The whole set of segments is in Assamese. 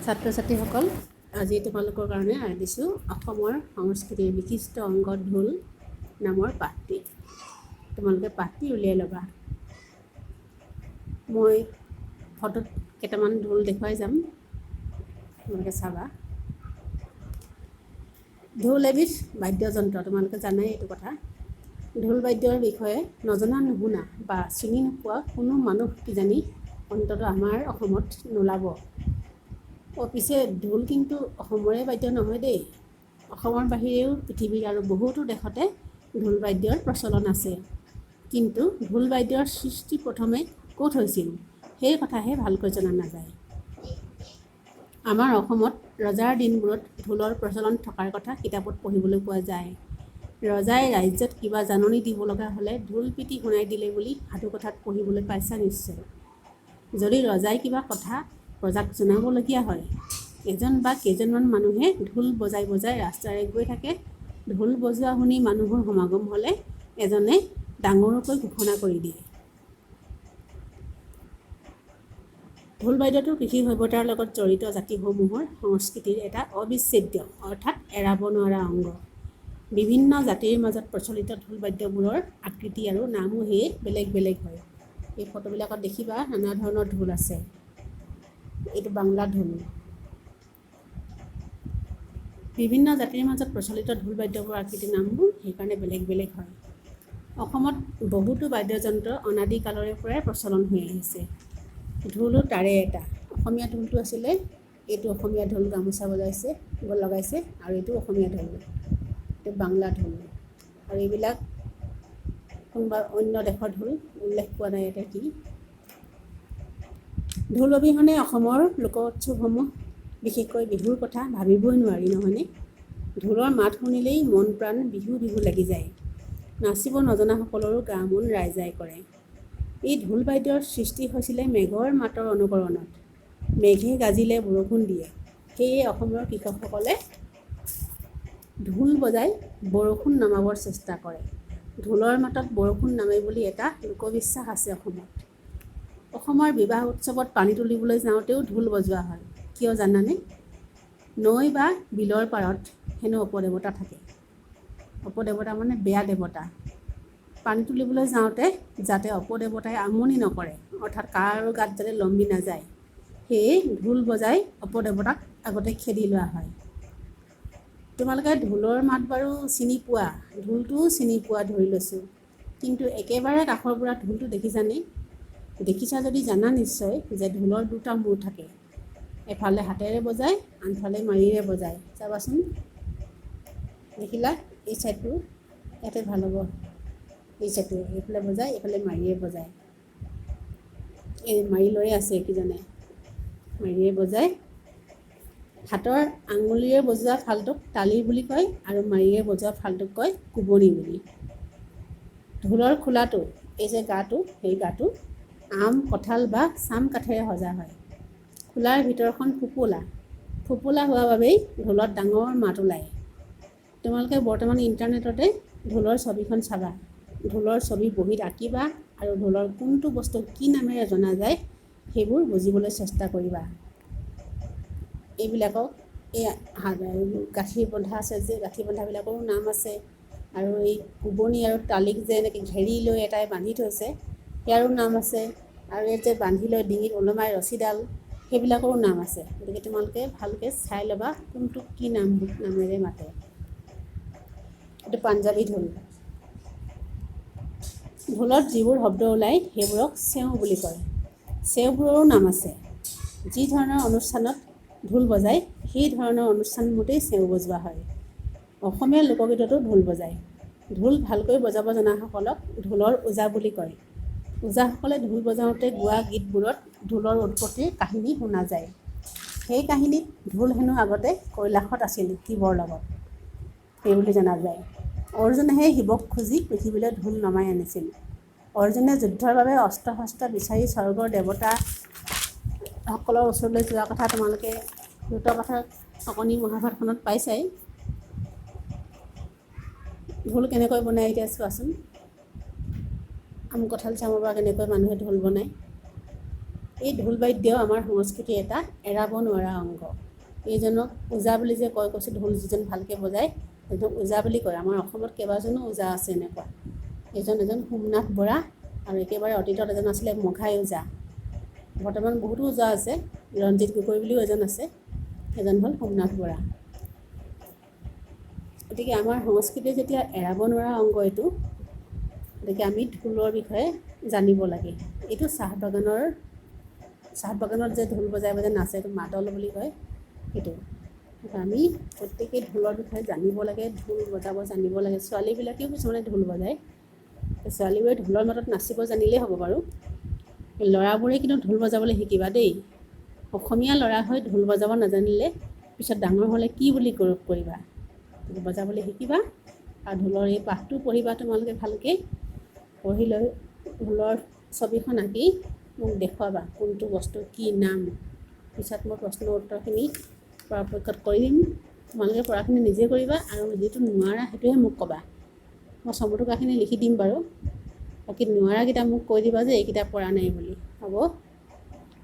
ছাত্ৰ ছাত্ৰীসকল, আজি তোমালোকৰ কাৰণে দিছোঁ অসমৰ সংস্কৃতিৰ বিশিষ্ট অংগ ঢোল নামৰ পাঠটি। তোমালোকে পাঠটি উলিয়াই ল'বা। মই ফটোত কেইটামান ঢোল দেখুৱাই যাম, তোমালোকে চাবা। ঢোল এবিধ বাদ্যযন্ত্ৰ, তোমালোকে জানাই এইটো কথা। ঢোল বাদ্যৰ বিষয়ে নজনা নুশুনা বা চিনি নোপোৱা কোনো মানুহ কিজানি অন্ততঃ আমাৰ অসমত নোলাব। পিছে ঢোল কিন্তু অসমৰে বাদ্য নহয় দেই। অসমৰ বাহিৰেও পৃথিৱীৰ আৰু বহুতো দেশতে ঢোল বাদ্যৰ প্ৰচলন আছে। কিন্তু ঢোল বাদ্যৰ সৃষ্টি প্ৰথমে ক'ত হৈছিল সেই কথাহে ভালকৈ জনা নাযায়। আমাৰ অসমত ৰজাৰ দিনবোৰত ঢোলৰ প্ৰচলন থকাৰ কথা কিতাপত পঢ়িবলৈ পোৱা যায়। ৰজাই ৰাজ্যত কিবা জাননী দিব লগা হ'লে ঢোল পিটি শুনাই দিলে বুলি সাধুকথাত পঢ়িবলৈ পাইছা নিশ্চয়। যদি ৰজাই কিবা কথা প্ৰজাক জনাবলগীয়া হয়, এজন বা কেইজনমান মানুহে ঢোল বজাই বজাই ৰাস্তাৰে গৈ থাকে। ঢোল বজোৱা শুনি মানুহৰ সমাগম হ'লে এজনে ডাঙৰকৈ ঘোষণা কৰি দিয়ে। ঢোল বাদ্যটো কৃষি সভ্যতাৰ লগত জড়িত জাতিসমূহৰ সংস্কৃতিৰ এটা অবিচ্ছেদ্য অৰ্থাৎ এৰাব নোৱাৰা অংগ। বিভিন্ন জাতিৰ মাজত প্ৰচলিত ঢোল বাদ্যবোৰৰ আকৃতি আৰু নামো সেয়ে বেলেগ বেলেগ হয়। এই ফটোবিলাকত দেখিবা নানা ধৰণৰ ঢোল আছে। এইটো বাংলা ঢোল। বিভিন্ন জাতিৰ মাজত প্ৰচলিত ঢোল বাদ্যবোৰৰ আকৃতিৰ নামবোৰ সেইকাৰণে বেলেগ বেলেগ হয়। অসমত বহুতো বাদ্যযন্ত্ৰ অনাদিকালৰে পৰাই প্ৰচলন হৈ আহিছে। ঢোলো তাৰে এটা। অসমীয়া ঢোলটো আছিলে, এইটো অসমীয়া ঢোল গামোচা লগাইছে আৰু এইটো অসমীয়া ঢোল, এইটো বাংলা ঢোল। আৰু এইবিলাক কোনোবা অন্য দেশৰ ঢোল, উল্লেখ পোৱা নাই ইয়াতে কি। ঢোল অবিহনে অসমৰ লোক উৎসৱসমূহ, বিশেষকৈ বিহুৰ কথা ভাবিবই নোৱাৰি নহয়নে। ঢোলৰ মাত শুনিলেই মন প্ৰাণ বিহু বিহু লাগি যায়। নাচিব নজনাসকলৰো গা মন ৰাইজাই কৰে। এই ঢোল বাদ্যৰ সৃষ্টি হৈছিলে মেঘৰ মাতৰ অনুকৰণত। মেঘে গাজিলে বৰষুণ দিয়ে। সেয়ে অসমৰ কৃষকসকলে ঢোল বজাই বৰষুণ নমাবৰ চেষ্টা কৰে। ঢোলৰ মাতত বৰষুণ নামে বুলি এটা লোকবিশ্বাস আছে অসমত। অসমৰ বিবাহ উৎসৱত পানী তুলিবলৈ যাওঁতেও ঢোল বজোৱা হয়। কিয় জানানে? নৈ বা বিলৰ পাৰত হেনো অপদেৱতা থাকে। অপদেৱতা মানে বেয়া দেৱতা। পানী তুলিবলৈ যাওঁতে যাতে অপদেৱতাই আমনি নকৰে, অৰ্থাৎ কাৰো গাত যাতে লম্বি নাযায়, সেয়ে ঢোল বজাই অপদেৱতাক আগতে খেদি লোৱা হয়। তোমালোকে ঢোলৰ মাত বাৰু চিনি পোৱা, ঢোলটোও চিনি পোৱা ধৰি লৈছোঁ। কিন্তু একেবাৰে কাষৰ পৰা ঢোলটো দেখিছানে? দেখিছা যদি জানা নিশ্চয় যে ঢোলৰ দুটা মূৰ থাকে। এফালে হাতেৰে বজায়, আনফালে মাৰিৰে বজায়। চাবাচোন, দেখিলা? এই চাইডটো ইয়াতে ভাল হ'ব। এই চাইডটো এইফালে বজায়, এইফালে মাৰিৰে বজায়। এই মাৰি লৈ আছে কিজনে, মাৰিৰে বজায়। হাতৰ আঙুলিৰে বজোৱা ফালটোক তালি বুলি কয় আৰু মাৰিৰে বজোৱা ফালটোক কয় কোবনি বুলি। ঢোলৰ খোলাটো, এই যে গাটো, সেই গাটো আম, কঁঠাল বা চাম কাঠেৰে সজা হয়। খোলাৰ ভিতৰখন ফোপোলা হোৱা বাবেই ঢোলত ডাঙৰ মাত ওলায়। তোমালোকে বৰ্তমান ইণ্টাৰনেটতে ঢোলৰ ছবিখন চাবা। ঢোলৰ ছবি বহীত আঁকিবা আৰু ঢোলৰ কোনটো বস্তু কি নামেৰে জনা যায় সেইবোৰ বুজিবলৈ চেষ্টা কৰিবা। এইবিলাকক এই গাঁঠি বন্ধা আছে যে, গাঁঠি বন্ধাবিলাকৰো নাম আছে। আৰু এই কোবনি আৰু তালিক যে এনেকৈ ঘেৰি লৈ এটাই বান্ধি থৈছে, ইয়াৰো নাম আছে। আৰু ইয়াত যে বান্ধি লৈ ডিঙিত ওলমাই ৰছীডাল, সেইবিলাকৰো নাম আছে। গতিকে তোমালোকে ভালকৈ চাই ল'বা কোনটো কি নামেৰে মাতে। এইটো পাঞ্জাবী ঢোল। ঢোলত যিবোৰ শব্দ ওলায় সেইবোৰক চেওঁ বুলি কয়। চেওঁবোৰৰো নাম আছে। যি ধৰণৰ অনুষ্ঠানত ঢোল বজায় সেই ধৰণৰ অনুষ্ঠানমতেই চেওঁ বজোৱা হয়। অসমীয়া লোকগীততো ঢোল বজায়। ঢোল ভালকৈ বজাব জনাসকলক ঢোলৰ ওজা বুলি কয়। ওজাসকলে ঢোল বজাওঁতে গোৱা গীতবোৰত ঢোলৰ উৎপত্তিৰ কাহিনী শুনা যায়। সেই কাহিনীত ঢোল হেনো আগতে কৈলাশত আছিল শিৱৰ লগত, সেইবুলি জনা যায়। অৰ্জুনেহে শিৱক খুজি পৃথিৱীলৈ ঢোল নমাই আনিছিল। অৰ্জুনে যুদ্ধৰ বাবে অস্ত্ৰ শস্ত্ৰ বিচাৰি স্বৰ্গৰ দেৱতাসকলৰ ওচৰলৈ যোৱা কথা তোমালোকে দ্ৰুতপাঠৰ অকণি মহাভাৰতখনত পাইছাই। ঢোল কেনেকৈ বনায় এতিয়া চোৱাচোন। আম, কঁঠাল, চামৰ পৰা কেনেকৈ মানুহে ঢোল বনায়। এই ঢোল বাদ্য আমাৰ সংস্কৃতিৰ এটা এৰাব নোৱাৰা অংগ। এইজনক ওজা বুলি যে কৈছে ঢোল যিজন ভালকৈ বজায় সেইজনক ওজা বুলি কয়। আমাৰ অসমত কেইবাজনো ওজা আছে এনেকুৱা। এজন সোমনাথ বৰা আৰু একেবাৰে অতীতত এজন আছিলে মঘাই ওজা। বৰ্তমান বহুতো ওজা আছে, ৰঞ্জিত গগৈ বুলিও এজন আছে, এজন হ'ল সোমনাথ বৰা। গতিকে আমাৰ সংস্কৃতিৰ যেতিয়া এৰাব নোৱাৰা অংগ এইটো, গতিকে আমি ঢোলৰ বিষয়ে জানিব লাগে। এইটো চাহ বাগানত যে ঢোল বজাই নাচে এইটো মাদল বুলি কয়। সেইটো আমি প্ৰত্যেকেই ঢোলৰ বিষয়ে জানিব লাগে, ঢোল বজাব জানিব লাগে। ছোৱালীবিলাকেও কিছুমানে ঢোল বজায়, ছোৱালীবোৰে ঢোলৰ মাতত নাচিব জানিলেই হ'ব বাৰু। ল'ৰাবোৰে কিন্তু ঢোল বজাবলৈ শিকিবা দেই। অসমীয়া ল'ৰা হৈ ঢোল বজাব নাজানিলে পিছত ডাঙৰ হ'লে কি বুলি গৌৰৱ কৰিবা। বজাবলৈ শিকিবা আৰু ঢোলৰ এই পাঠটো পঢ়িবা তোমালোকে ভালকৈ। পঢ়ি লৈ ঢোলৰ ছবিখন আঁকি মোক দেখুৱাবা কোনটো বস্তু কি নাম। পিছত মই প্ৰশ্নৰ উত্তৰখিনি পৰাপক্ষত কৰি দিম। তোমালোকে পঢ়াখিনি নিজে কৰিবা আৰু যিটো নোৱাৰা সেইটোহে মোক ক'বা। মই চমুটোকাখিনি লিখি দিম বাৰু, বাকী নোৱাৰাকেইটা মোক কৈ দিবা যে এইকেইটা পৰা নাই বুলি। হ'ব,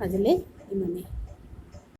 আজিলৈ ইমানেই।